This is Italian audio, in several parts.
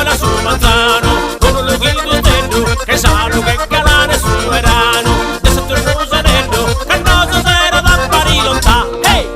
la su manzano, con un lughino stendo, che sanno che calane su verano, e se tu non usanello, che non so se era da pari lontà, hey!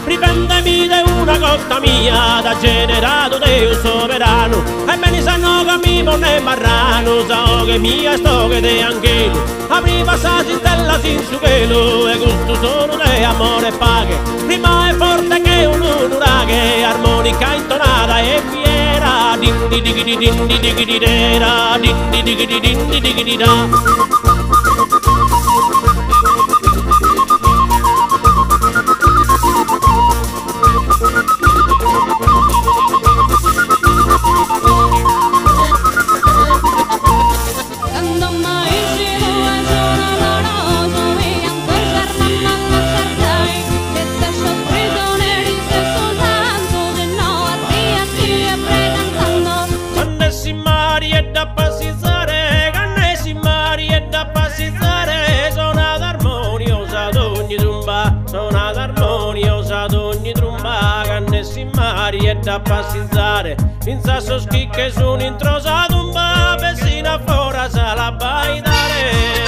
Riprendemi da una cotta mia, da generato Dio sovrano, e me ne sanno che mi pone marrano, so che mia sto che te anche tu, apri passaggi della sin su pelo, e gusto sono di amore e paghe, prima è forte che un uraghe, armonica intonata e fiera, din di di di din di di di dera, din di di di din di di di da. Da passizzare, in sasso schicche sono introsato un babesina fora sa la baidare.